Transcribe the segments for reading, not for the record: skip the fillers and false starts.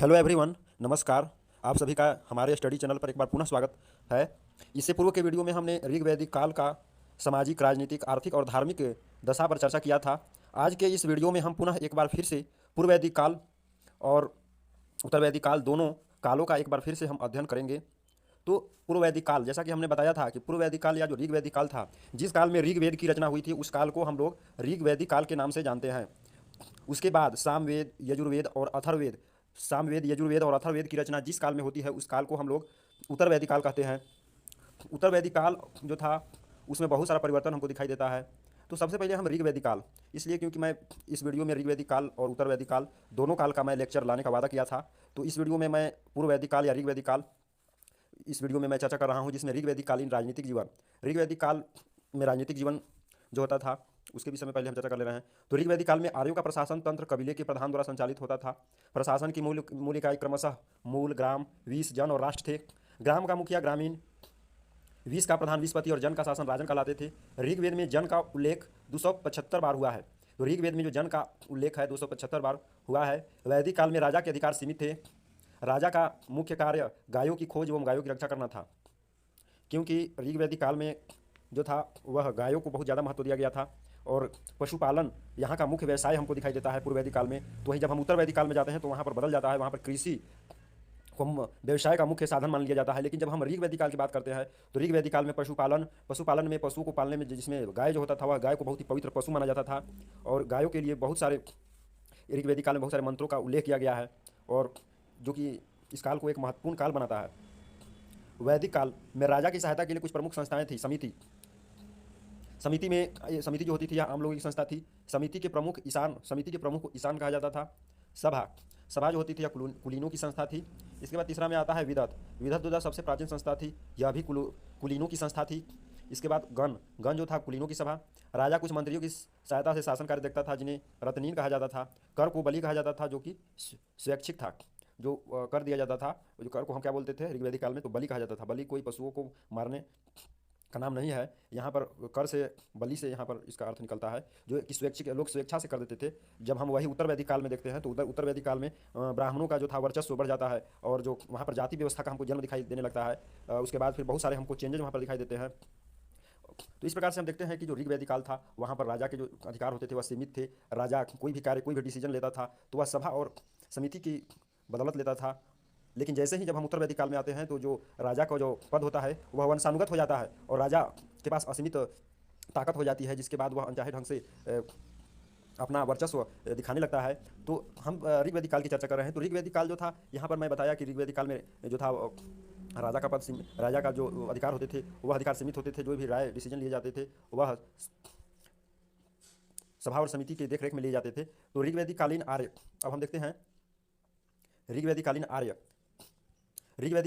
Hello everyone, नमस्कार। आप सभी का हमारे स्टडी चैनल पर एक बार पुनः स्वागत है। इससे पूर्व के वीडियो में हमने ऋग वैदिक काल का सामाजिक, राजनीतिक, आर्थिक और धार्मिक दशा पर चर्चा किया था। आज के इस वीडियो में हम पुनः एक बार फिर से पूर्व वैदिक काल और उत्तर वैदिक काल, दोनों कालों का एक बार फिर से हम अध्ययन करेंगे। तो पूर्व वैदिक काल, जैसा कि हमने बताया था कि पूर्व वैदिक काल या जो ऋग वैदिक काल था, जिस काल में ऋग्वेद की रचना हुई थी, उस काल को हम लोग ऋग वैदिक काल के नाम से जानते हैं। उसके बाद सामवेद, यजुर्वेद और अथर्ववेद, सामवेद, यजुर्वेद और अथर्ववेद की रचना जिस काल में होती है, उस काल को हम लोग उत्तर वैदिक काल कहते हैं। उत्तर वैदिक काल जो था, उसमें बहुत सारा परिवर्तन हमको दिखाई देता है। तो सबसे पहले हम ऋग वैदिक काल, इसलिए क्योंकि मैं इस वीडियो में ऋग वैदिक काल और उत्तर वैदिक काल दोनों काल का मैं लेक्चर लाने का वादा किया था। तो इस वीडियो में मैं पूर्व वैदिक काल या ऋग वैदिक काल, इस वीडियो में मैं चर्चा कर रहा हूँ, जिसमें ऋग वैदिक कालीन राजनीतिक जीवन, ऋग वैदिक काल में राजनीतिक जीवन जो होता था, उसके विषय में पहले हम चर्चा कर ले रहे हैं। तो ऋग वैदिक काल में आर्यों का प्रशासन तंत्र कबीले के प्रधान द्वारा संचालित होता था। प्रशासन की मूल इकाई क्रमशः मूल, ग्राम, वीस, जन और राष्ट्र थे। ग्राम का मुखिया ग्रामीण, वीस का प्रधान विस्पति और जन का शासन राजन कहलाते थे। ऋग्वेद में जन का उल्लेख 275 बार हुआ है। तो ऋग्वेद में जो जन का उल्लेख है 275 बार हुआ है। वैदिक काल में राजा के अधिकार सीमित थे। राजा का मुख्य कार्य गायों की खोज एवं गायों की रक्षा करना था, क्योंकि ऋग्वैदिक काल में जो था वह गायों को बहुत ज़्यादा महत्व दिया गया था और पशुपालन यहाँ का मुख्य व्यवसाय हमको दिखाई देता है पूर्व वैदिक काल में। तो वहीं जब हम उत्तर वैदिक काल में जाते हैं तो वहाँ पर बदल जाता है, वहाँ पर कृषि को व्यवसाय का मुख्य साधन मान लिया जाता है। लेकिन जब हम ऋग वैदिक काल की बात करते हैं तो ऋग वैदिक काल में पशुपालन में, पशुओं को पालने में, जिसमें गाय जो होता था, वह गाय को बहुत ही पवित्र पशु माना जाता था और गायों के लिए बहुत सारे ऋग वैदिक काल में बहुत सारे मंत्रों का उल्लेख किया गया है, और जो कि इस काल को एक महत्वपूर्ण काल बनाता है। वैदिक काल में राजा की सहायता के लिए कुछ प्रमुख संस्थाएं थी। समिति जो होती थी, यह आम लोगों की संस्था थी। समिति के प्रमुख को ईशान कहा जाता था। सभा जो होती थी, यह कुलीनों की संस्था थी। इसके बाद तीसरा में आता है विदत जो सबसे प्राचीन संस्था थी, यह भी कुलीनों की संस्था थी। इसके बाद गण जो था कुलीनों की सभा। राजा कुछ मंत्रियों की सहायता से शासन कार्य देखता था, जिन्हें रत्नीन कहा जाता था। कर को बलि कहा जाता था, जो कि स्वैच्छिक था। जो कर दिया जाता था, जो कर को हम क्या बोलते थे ऋग्वैदिक काल में, तो बलि कहा जाता था। बलि कोई पशुओं को मारने का नाम नहीं है। यहाँ पर कर से, बलि से यहाँ पर इसका अर्थ निकलता है, जो कि स्वैच्छिक, लोग स्वेच्छा से कर देते थे। जब हम वही उत्तर वैदिक काल में देखते हैं तो उत्तर वैदिक काल में ब्राह्मणों का जो था वर्चस्व बढ़ जाता है और जो वहाँ पर जाति व्यवस्था का हमको जन्म दिखाई देने लगता है। उसके बाद फिर बहुत सारे हमको चेंजेज वहाँ पर दिखाई देते हैं। तो इस प्रकार से हम देखते हैं कि जो ऋग वैदिक काल था, वहाँ पर राजा के जो अधिकार होते थे वह सीमित थे। राजा कोई भी कार्य, कोई भी डिसीजन लेता था तो वह सभा और समिति की बदौलत लेता था। लेकिन जैसे ही जब हम उत्तर वैदिक काल में आते हैं तो जो राजा का जो पद होता है वह वंशानुगत हो जाता है और राजा के पास असीमित ताकत हो जाती है, जिसके बाद वह अनचाहे ढंग से अपना वर्चस्व दिखाने लगता है। तो हम ऋग्वैदिक काल की चर्चा कर रहे हैं। तो ऋग्वैदिक काल जो था, यहाँ पर मैं बताया कि ऋग्वैदिक काल में जो था राजा का जो अधिकार होते थे वह अधिकार सीमित होते थे। जो भी राय डिसीजन लिए जाते थे वह सभा और समिति के देखरेख में लिए जाते थे। तो ऋग्वैदिक कालीन आर्य, अब हम देखते हैं ऋग्वैदिक कालीन आर्य।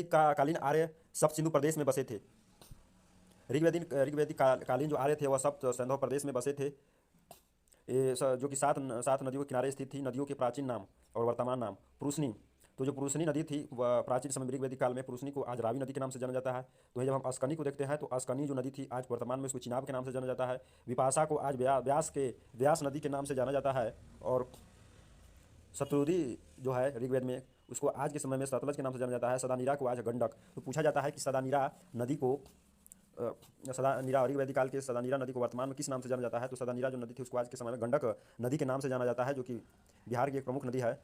कालीन आर्य सप्त सिंधु प्रदेश में बसे थे। ऋग्वैदिक कालीन जो आर्य थे वह सप्त सिंधु प्रदेश में बसे थे, जो कि सात नदियों के किनारे स्थित थी। नदियों के प्राचीन नाम और वर्तमान नाम पुरुषनी। तो जो पुरुषनी नदी थी वह प्राचीन समय ऋग्वैदिक काल में पुरुषनी को आज रावी नदी के नाम से जाना जाता है। तो जब हम अस्कनी को देखते हैं तो अस्कनी जो नदी थी आज वर्तमान में उसको चिनाब के नाम से जाना जाता है। विपाशा को आज व्यास नदी के नाम से जाना जाता है। और शतुद्री जो है ऋग्वेद में, उसको आज के समय में सतलज के नाम से जाना जाता है। सदानीरा को आज गंडक। तो पूछा जाता है कि सदानीरा नदी को सदानीरा, ऋग्वैदिक काल के सदानीरा नदी को वर्तमान में किस नाम से जाना जाता है? तो सदानीरा जो नदी थी उसको आज के समय में गंडक नदी के नाम से जाना जाता है, जो कि बिहार की एक प्रमुख नदी है।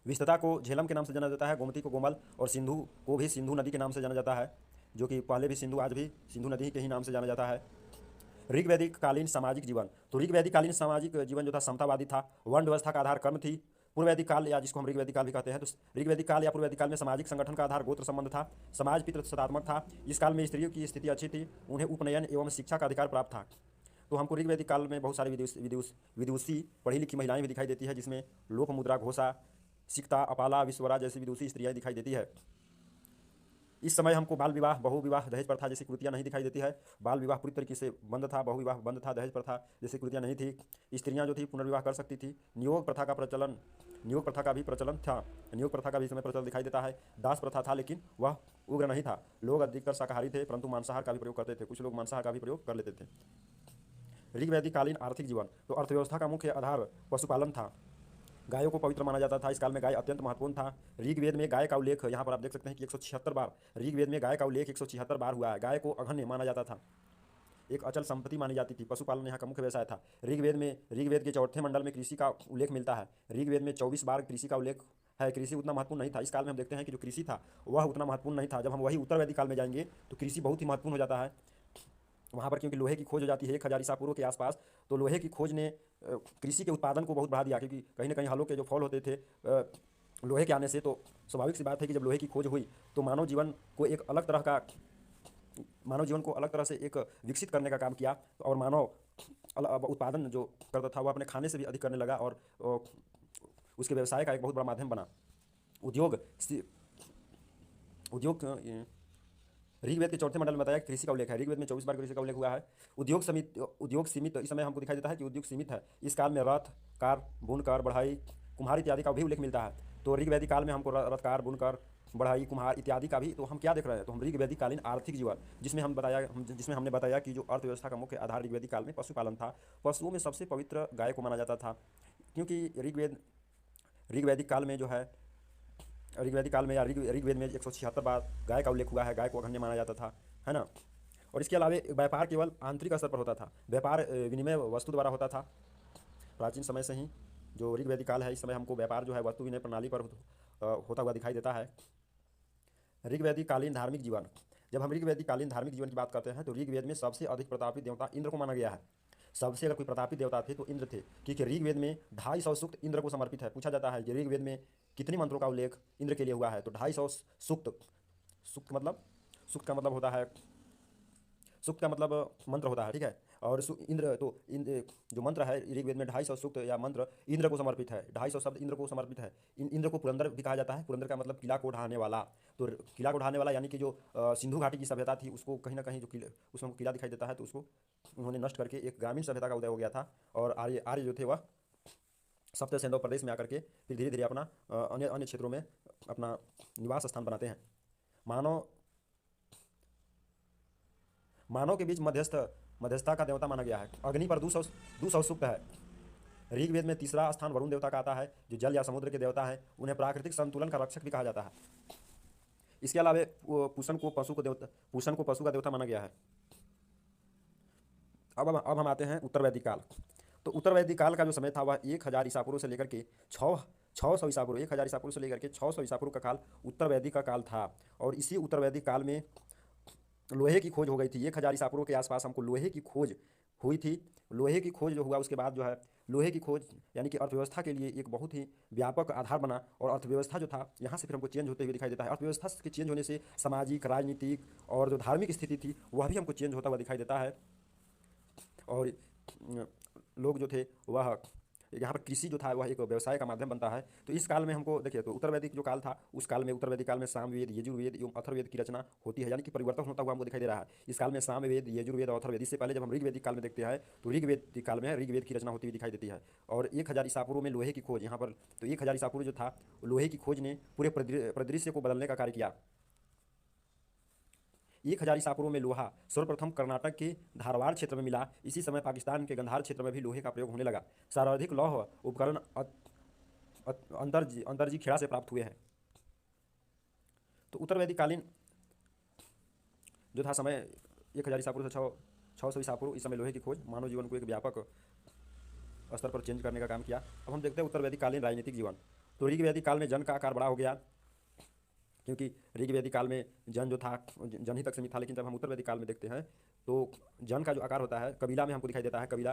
विस्तता को झेलम के नाम से जाना जाता है। गोमती को गोमल, और सिंधु को भी सिंधु नदी के नाम से जाना जाता है, जो कि पहले भी सिंधु, आज भी सिंधु नदी के ही नाम से जाना जाता है। ऋग्वैदिक कालीन सामाजिक जीवन। तो ऋग्वैदिक कालीन सामाजिक जीवन जो था समतावादी था। वर्ण व्यवस्था का आधार कर्म थी। पूर्व वैदिक काल, या जिसको हम ऋग्वैदिक काल भी कहते हैं, तो ऋग्वैदिक काल या पूर्व वैदिक काल में सामाजिक संगठन का आधार गोत्र संबंध था। समाज पितृसत्तात्मक था। इस काल में स्त्रियों की स्थिति अच्छी थी, उन्हें उपनयन एवं शिक्षा का अधिकार प्राप्त था। तो हमको ऋग्वैदिक काल में बहुत सारी विदुषी पढ़ी लिखी महिलाएं भी दिखाई देती है, जिसमें लोकमुद्रा, घोषा, सिक्ता, अपाला, विश्वरा जैसी विदुषी स्त्रियाँ दिखाई देती है। इस समय हमको बाल विवाह, बहु विवाह, दहेज प्रथा जैसी कृतियाँ नहीं दिखाई देती है। बाल विवाह पूरी तरीके से बंद था, बहु विवाह बंद था, दहेज प्रथा जैसी कृतियाँ नहीं थी। स्त्रियाँ जो थी पुनर्विवाह कर सकती थी। नियोग प्रथा का भी प्रचलन था। नियोग प्रथा का भी समय प्रचलन दिखाई देता है। दास प्रथा था, लेकिन वह उग्र नहीं था। लोग अधिकतर शाकाहारी थे, परंतु मांसाहार का भी प्रयोग करते थे। कुछ लोग मांसाहार का भी प्रयोग कर लेते थे। ऋग्वैदिक कालीन आर्थिक जीवन। तो अर्थव्यवस्था का मुख्य आधार पशुपालन था। गायों को पवित्र माना जाता था। इस काल में गाय अत्यंत महत्वपूर्ण था। ऋग्वेद में गाय का उल्लेख यहाँ पर आप देख सकते हैं कि 176 बार, ऋग्वेद में गाय का उल्लेख 176 बार हुआ है। गाय को अघन्य माना जाता था, एक अचल संपत्ति मानी जाती थी। पशुपालन यहाँ का मुख्य व्यवसाय था। ऋग्वेद के चौथे मंडल में कृषि का उल्लेख मिलता है। ऋग्वेद में 24 बार कृषि का उल्लेख है। कृषि उतना महत्वपूर्ण नहीं था। इस काल में हम देखते हैं कि जो कृषि था वह उतना महत्वपूर्ण नहीं था। जब हम वही उत्तर वैदिक काल में जाएंगे तो कृषि बहुत ही महत्वपूर्ण हो जाता है वहाँ पर, क्योंकि लोहे की खोज हो जाती है 1000 ईसा पूर्व के आसपास। तो लोहे की खोज ने कृषि के उत्पादन को बहुत बढ़ा दिया, क्योंकि कहीं ना कहीं हलों के जो फॉल होते थे लोहे के आने से, तो स्वाभाविक सी बात है कि जब लोहे की खोज हुई तो मानव जीवन को अलग तरह से एक विकसित करने का काम किया। और मानव उत्पादन जो करता था वह अपने खाने से भी अधिक करने लगा, और उसके व्यवसाय का एक बहुत बड़ा माध्यम बना। उद्योग उद्योग ऋग्वेद के चौथे मंडल में बताया कि कृषि का उल्लेख है। ऋग्वेद में 24 बार कृषि का उल्लेख हुआ है। उद्योग सीमित इस समय हमको दिखाई देता है कि उद्योग सीमित है। इस काल में रथकार, बुनकर, बढ़ाई, कुम्हार इत्यादि का भी उल्लेख मिलता है। तो ऋग्वैदिक काल में हमको रथकार, बुनकर, बढ़ाई, कुम्हार इत्यादि का भी, तो हम क्या देख रहे हैं, तो हम ऋग्वैदिक कालीन आर्थिक जीवन, जिसमें हमने बताया कि जो अर्थव्यवस्था का मुख्य आधार ऋग्वैदिक काल में पशुपालन था। पशुओं में सबसे पवित्र गाय को माना जाता था, क्योंकि ऋग्वैदिक काल में जो है ऋग्वैदिक काल में या ऋग्वेद में 176 बार गाय का उल्लेख हुआ है। गाय को अघन्य माना जाता था, है ना। और इसके अलावा व्यापार केवल आंतरिक स्तर पर होता था। व्यापार विनिमय वस्तु द्वारा होता था। प्राचीन समय से ही जो ऋग्वैदिक काल है, इस समय हमको व्यापार जो है वस्तु विनिमय प्रणाली पर होता हुआ दिखाई देता है। ऋग्वैदिक कालीन धार्मिक जीवन। जब हम ऋग्वैदिक कालीन धार्मिक जीवन की बात करते हैं तो ऋग्वेद में सबसे अधिक प्रतापी देवता इंद्र को माना गया है। सबसे अगर कोई प्रतापी देवता थे तो इंद्र थे, क्योंकि ऋग्वेद में 250 सूक्त इंद्र को समर्पित है। पूछा जाता है कि ऋग्वेद में कितने मंत्रों का उल्लेख इंद्र के लिए हुआ है, तो 250 सूक्त। सूक्त का मतलब होता है, सूक्त का मतलब मंत्र होता है, ठीक है। और इंद्र जो मंत्र है ऋग्वेद में 250 सूक्त या मंत्र इंद्र को समर्पित है। 250 शब्द इंद्र को समर्पित है। इंद्र को पुरंदर भी कहा जाता है। पुरंदर का मतलब किला को ढहाने वाला। तो किला को ढहाने वाला यानी कि जो सिंधु घाटी की सभ्यता थी उसको कहीं ना कहीं उसमें किला दिखाई देता है, तो उसको उन्होंने नष्ट करके एक ग्रामीण सभ्यता का उदय हो गया था। और आर्य जो थे वह सप्त सिंधु प्रदेश में आकर के फिर धीरे धीरे अपना अन्य अन्य क्षेत्रों में अपना निवास स्थान बनाते हैं। मानव के बीच मध्यस्थता का देवता माना गया है। अग्नि पर 200 सूक्त है। ऋग्वेद में तीसरा स्थान वरुण देवता का आता है, जो जल या समुद्र के देवता है। उन्हें प्राकृतिक संतुलन का रक्षक भी कहा जाता है। इसके अलावा पूषण को पशु का देवता माना गया है। अब हम आते हैं उत्तर वैदिक काल। तो उत्तर वैदिक काल का जो समय था वह 1000 ईसा पूर्व से लेकर के 600 ईसा पूर्व, 1000 ईसा पूर्व से लेकर के 600 ईसा पूर्व का काल उत्तर वैदिक का काल था। और इसी उत्तर वैदिक काल में लोहे की खोज हो गई थी। 1000 ईसा पूर्व के आसपास हमको लोहे की खोज हुई थी। लोहे की खोज जो हुआ उसके बाद जो है लोहे की खोज यानी कि अर्थव्यवस्था के लिए एक बहुत ही व्यापक आधार बना। और अर्थव्यवस्था जो था यहाँ से फिर हमको चेंज होते हुए दिखाई देता है। अर्थव्यवस्था के चेंज होने से सामाजिक, राजनीतिक और जो धार्मिक स्थिति थी वह भी हमको चेंज होता हुआ दिखाई देता है। और लोग जो थे वह यहाँ पर कृषि जो था वह एक व्यवसाय का माध्यम बनता है। तो इस काल में हमको देखिए, तो उत्तर वैदिक जो काल था उस काल में उत्तर वैदिक काल में सामवेद, यजुर्वेद एवं अथर्ववेद की रचना होती है, यानी कि परिवर्तन होता हुआ हमको दिखाई दे रहा है। इस काल में सामवेद, यजुर्वेद और अथर्ववेद, इससे पहले जब हम ऋग्वैदिक काल में देखते हैं तो ऋग्वेदिक काल में ऋग्वेद की रचना होती हुई दिखाई देती है। और 1000 ईसा पूर्व में लोहे की खोज यहाँ पर, तो 1000 ईसा पूर्व जो था लोहे की खोज ने पूरे परिदृश्य को बदलने का कार्य किया। 1000 ईसा पूर्व में लोहा सर्वप्रथम कर्नाटक के धारवाड़ क्षेत्र में मिला। इसी समय पाकिस्तान के गंधार क्षेत्र में भी लोहे का प्रयोग होने लगा। सर्वाधिक लौह उपकरण अंतरजी खेड़ा से प्राप्त हुए हैं। तो उत्तर वैदिक कालीन जो था समय 1000 ईसा पूर्व से 600 ईसा पूर्व, इस समय लोहे की खोज मानव जीवन को एक व्यापक स्तर पर चेंज करने का काम किया। अब हम देखते हैं उत्तर वैदिक कालीन राजनीतिक जीवन। तो ऋग्वैदिक काल में जन का आकार बड़ा हो गया, क्योंकि ऋग्वैदिक काल में जन जो था जन ही तक सीमित था। लेकिन जब हम उत्तर वैदिक काल में देखते हैं तो जन का जो आकार होता है कबीला में हमको दिखाई देता है। कबीला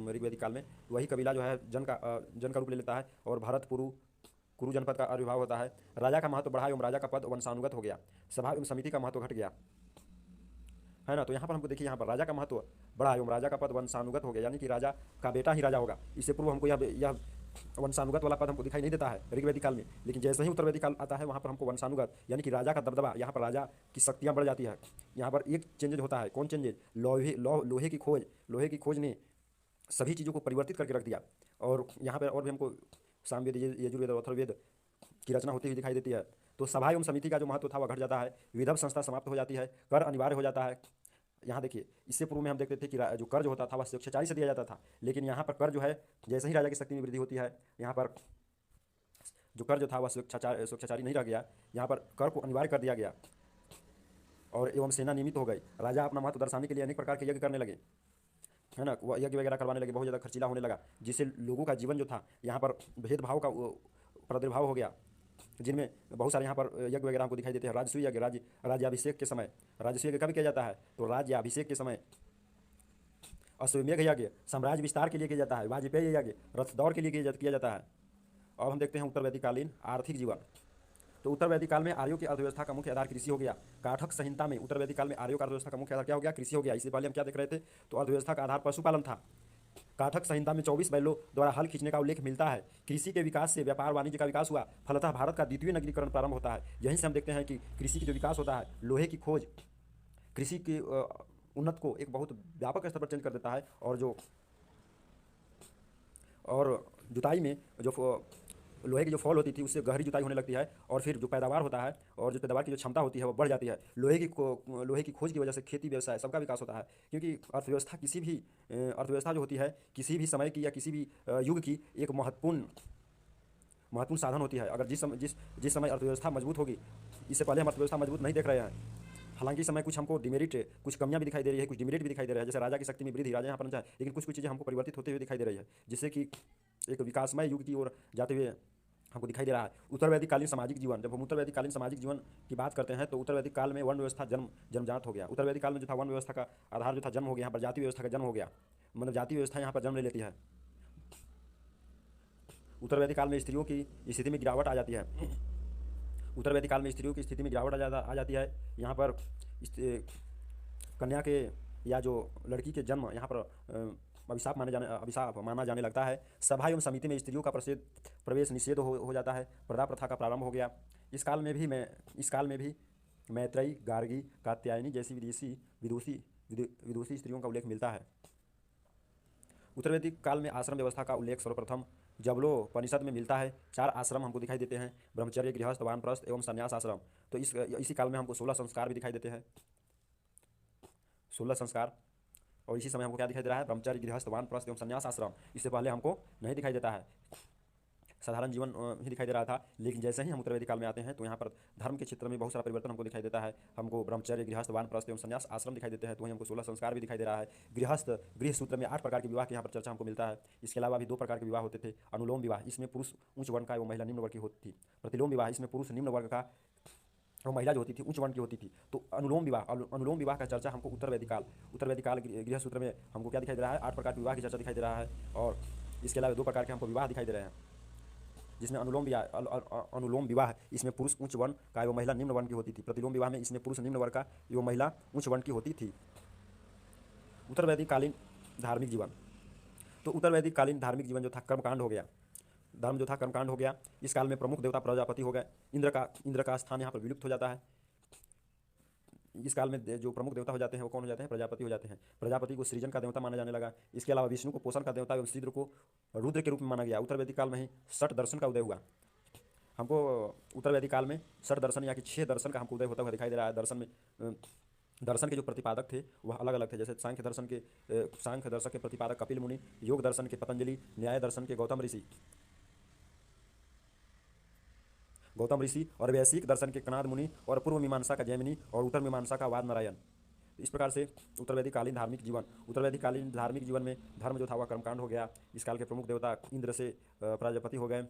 ऋग्वैदिक काल में वही कबीला जो है जन का रूप ले लेता है। और भरत कुरु जनपद का आविर्भाव होता है। राजा का महत्व बढ़ा एवं राजा का पद वंशानुगत हो गया। सभा एवं समिति का महत्व घट गया, है ना। तो यहाँ पर हमको देखिए, यहाँ पर राजा का महत्व बढ़ा एवं राजा का पद वंशानुगत हो गया, यानी कि राजा का बेटा ही राजा होगा। इससे पूर्व हमको यह वंशानुगत वाला पद हमको दिखाई नहीं देता है ऋग्वैदिक काल में। लेकिन जैसे ही उत्तर वैदिक काल आता है वहाँ पर हमको वंशानुगत यानी कि राजा का दबदबा, यहाँ पर राजा की शक्तियाँ बढ़ जाती है। यहाँ पर एक चेंजेज होता है। कौन चेंजेज? लोहे की खोज ने सभी चीज़ों को परिवर्तित करके रख दिया। और यहाँ पर और भी हमको सामवेद, यजुर्वेद और अथर्ववेद की रचना होती हुई दिखाई देती है। तो सभा एवं समिति का जो महत्व था वह घट जाता है। विधव संस्था समाप्त हो जाती है। कर अनिवार्य हो जाता है। यहाँ देखिए, इससे पूर्व में हम देखते थे कि जो कर्ज होता था वह स्वेच्छाचारी से दिया जाता था, लेकिन यहाँ पर कर जो है, जैसे ही राजा की शक्ति में वृद्धि होती है, यहाँ पर जो कर जो था वह स्वेच्छाचारी नहीं रह गया, यहाँ पर कर को अनिवार्य कर दिया गया और एवं सेना नियमित हो गई। राजा अपना महत्व दर्शाने के लिए अनेक प्रकार के यज्ञ करने लगे, है ना, वह यज्ञ वगैरह करवाने लगे, बहुत ज़्यादा खर्चीला होने लगा, जिससे लोगों का जीवन जो था यहाँ पर भेदभाव का प्रादुर्भाव हो गया, जिनमें बहुत सारे यहाँ पर यज्ञ वगैरह हमको दिखाई देते हैं। राजसूय यज्ञ, राज्याभिषेक के समय, राजसूय यज्ञ कब किया जाता है, तो राज्याभिषेक के समय। अश्वमेध यज्ञ साम्राज्य विस्तार के लिए किया जाता है। वाजपेयी यज्ञ रथ दौड़ के लिए किया जाता है। अब हम देखते हैं उत्तर वैदिक कालीन आर्थिक जीवन। तो उत्तर वैदिक काल में आर्यों की अर्थव्यवस्था का मुख्य आधार कृषि हो गया। काठक संहिता में उत्तर वैदिक काल में आर्यों का अर्थव्यवस्था का मुख्य आधार क्या हो गया, कृषि हो गया। इससे पहले हम क्या देख रहे थे, तो अर्थव्यवस्था का आधार पशुपालन था। काठक संहिता में 24 बैलों द्वारा हल खींचने का उल्लेख मिलता है। कृषि के विकास से व्यापार वाणिज्य का विकास हुआ, फलतः भारत का द्वितीय नगरीकरण प्रारंभ होता है। यहीं से हम देखते हैं कि कृषि की जो विकास होता है, लोहे की खोज कृषि की उन्नत को एक बहुत व्यापक स्तर पर चेंज कर देता है। और जुताई में जो लोहे की जो फॉल होती थी उससे गहरी जुताई होने लगती है, और फिर जो पैदावार होता है और जो पैदावार की जो क्षमता होती है वो बढ़ जाती है। लोहे की खोज की वजह से खेती व्यवसाय सबका विकास होता है, क्योंकि अर्थव्यवस्था किसी भी अर्थव्यवस्था जो होती है किसी भी समय की या किसी भी युग की एक महत्वपूर्ण साधन होती है। अगर जिस समय अर्थव्यवस्था मजबूत होगी, इससे पहले हम अर्थव्यवस्था मजबूत नहीं देख रहे हैं, हालांकि इस समय कुछ हमको डिमेरिट, कुछ कमियां भी दिखाई दे रही है, कुछ डिमेरिट भी दिखाई दे रहा है, जैसे राजा की शक्ति में वृद्धि, राजा यहाँ पर नहीं चाहे, लेकिन कुछ कुछ चीज़ें हमको परिवर्तित होते हुए दिखाई दे रही है, जिससे कि एक विकासमय युग की ओर जाते हुए हमको दिखाई दे रहा है। उत्तर वैदिक कालीन सामाजिक जीवन, जब हम उत्तर वैदिक कालीन सामाजिक जीवन की बात करते हैं, तो उत्तर वैदिक काल में वर्ण व्यवस्था जन्मजात हो गया। उत्तर वैदिक काल में जो था वर्ण व्यवस्था का आधार जो था जन्म हो गया, यहाँ पर जाति व्यवस्था का जन्म हो गया, मतलब जाति व्यवस्था यहाँ पर जन्म ले लेती है। उत्तर वैदिक काल में स्त्रियों की स्थिति में गिरावट आ जाती है। उत्तर वैदिक काल में स्त्रियों की स्थिति में गिरावट आ जाती है। यहाँ पर कन्या के या जो लड़की के जन्म यहाँ पर अभिशाप माना जाने लगता है। सभा एवं समिति में स्त्रियों का प्रवेश निषेध हो जाता है। प्रदा प्रथा का प्रारंभ हो गया। इस काल में भी मैत्रेयी, गार्गी, कात्यायनी जैसी विदुषी स्त्रियों का उल्लेख मिलता है। उत्तर वैदिक काल में आश्रम व्यवस्था का उल्लेख सर्वप्रथम जबलोपनिषद में मिलता है। 4 आश्रम हमको दिखाई देते हैं, ब्रह्मचर्य, गृहस्थ, वानप्रस्थ एवं संन्यास आश्रम। तो इसी काल में हमको 16 संस्कार भी दिखाई देते हैं, 16 संस्कार। और इसी समय हमको क्या दिखाई दे रहा है, ब्रह्मचर्य, गृहस्थ, वानप्रस्थ एवं संन्यास आश्रम। इससे पहले हमको नहीं दिखाई देता है, साधारण जीवन ही दिखाई दे रहा था। लेकिन जैसे ही हम उत्तर वैदिक काल में आते हैं तो यहाँ पर धर्म के क्षेत्र में बहुत सारा परिवर्तन हमको दिखाई देता है। हमको ब्रह्मचर्य, गृहस्थ, वानप्रस्थ एवं संन्यास आश्रम दिखाई देते हैं, तो वहीं हमको 16 संस्कार भी दिखाई दे रहा है। गृह सूत्र में 8 प्रकार के विवाह की यहाँ पर चर्चा हमको मिलता है। इसके अलावा भी 2 प्रकार के विवाह होते थे। अनुलोम विवाह, इसमें पुरुष उच्च वर्ण का एवं महिला निम्न वर्ग की होती थी। प्रतिलोम विवाह, इसमें पुरुष निम्न वर्ग का और महिला जो होती थी उच्च वर्ण की होती थी। तो अनुलोम विवाह का चर्चा हमको उत्तर वैदिक काल गृह सूत्र में हमको क्या दिखाई दे रहा है, 8 प्रकार के विवाह की चर्चा दिखाई दे रहा है। और इसके अलावा 2 प्रकार के हमको विवाह दिखाई दे रहे हैं, जिसमें अनुलोम विवाह इसमें पुरुष उच्च वर्ण का एवं महिला निम्न वर्ण की होती थी। प्रतिलोम विवाह में इसमें पुरुष निम्न वर्ण का एवं महिला उच्च वर्ण की होती थी। उत्तर वैदिक कालीन धार्मिक जीवन, तो उत्तर वैदिक कालीन धार्मिक जीवन जो था कर्मकांड हो गया, धर्म जो था कर्मकांड हो गया। इस काल में प्रमुख देवता प्रजापति हो गए। इंद्र का स्थान यहाँ पर विलुप्त हो जाता है। इस काल में जो प्रमुख देवता हो जाते हैं वो कौन हो जाते हैं, प्रजापति हो जाते हैं। प्रजापति को सृजन का देवता माना जाने लगा। इसके अलावा विष्णु को पोषण का देवता एवं इंद्र को रुद्र के रूप में माना गया। उत्तर वैदिक काल में ही षट दर्शन का उदय हुआ। हमको उत्तर वैदिक काल में षट दर्शन या कि 6 दर्शन का हमको उदय होता हुआ दिखाई दे रहा है। दर्शन के जो प्रतिपादक थे वह अलग अलग थे, जैसे सांख्य दर्शन के प्रतिपादक कपिल मुनि, योग दर्शन के पतंजलि, न्याय दर्शन के गौतम ऋषि और वैश्विक दर्शन के कनाद मुनि और पूर्व मीमांसा का जैमिनी और उत्तर मीमांसा का वाद नारायण। इस प्रकार से उत्तर वैदिक कालीन धार्मिक जीवन में धर्म जो था वह कर्मकांड हो गया। इस काल के प्रमुख देवता इंद्र से प्रजापति हो गए।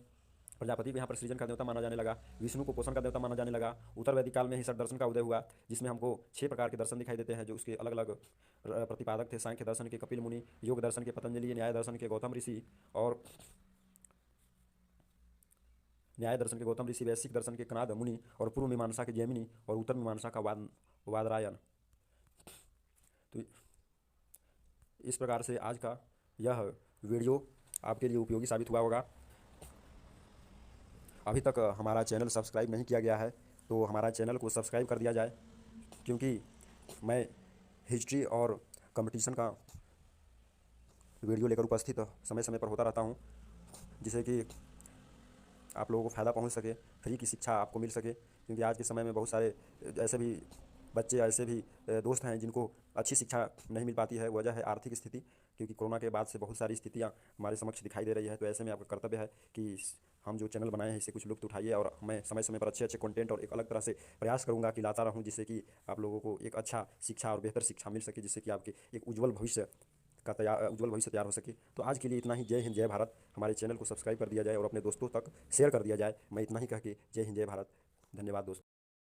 प्रजापति को यहाँ पर सृजन का देवता माना जाने लगा। विष्णु को पोषण का देवता माना जाने लगा। उत्तर वैदिक काल में ही षट दर्शन का उदय हुआ, जिसमें हमको 6 प्रकार के दर्शन दिखाई देते हैं, जो उसके अलग अलग प्रतिपादक थे। सांख्य दर्शन के कपिल मुनि, योग दर्शन के पतंजलि, न्याय दर्शन के गौतम ऋषि, वैश्विक दर्शन के कनाद मुनि और पूर्व मीमांसा के जैमिनी और उत्तर मीमांसा का वादरायण। तो इस प्रकार से आज का यह वीडियो आपके लिए उपयोगी साबित हुआ होगा। अभी तक हमारा चैनल सब्सक्राइब नहीं किया गया है तो हमारा चैनल को सब्सक्राइब कर दिया जाए, क्योंकि मैं हिस्ट्री और कंपटीशन का वीडियो लेकर उपस्थित समय समय पर होता रहता हूं, जिससे कि आप लोगों को फ़ायदा पहुंच सके, फ्री की शिक्षा आपको मिल सके। क्योंकि आज के समय में बहुत सारे ऐसे भी बच्चे ऐसे भी दोस्त हैं जिनको अच्छी शिक्षा नहीं मिल पाती है। वजह है आर्थिक स्थिति, क्योंकि कोरोना के बाद से बहुत सारी स्थितियाँ हमारे समक्ष दिखाई दे रही है। तो ऐसे में आपका कर्तव्य है कि हम जो चैनल बनाए हैं इससे कुछ लुत्फ़ उठाइए, और मैं समय समय पर अच्छे अच्छे कंटेंट और एक अलग तरह से प्रयास करूँगा कि लाता रहूँ, जिससे कि आप लोगों को एक अच्छा शिक्षा और बेहतर शिक्षा मिल सके, जिससे कि आपके एक उज्जवल भविष्य तैयार हो सके। तो आज के लिए इतना ही। जय हिंद, जय भारत। हमारे चैनल को सब्सक्राइब कर दिया जाए और अपने दोस्तों तक शेयर कर दिया जाए। मैं इतना ही कह के जय हिंद, जय भारत। धन्यवाद दोस्तों।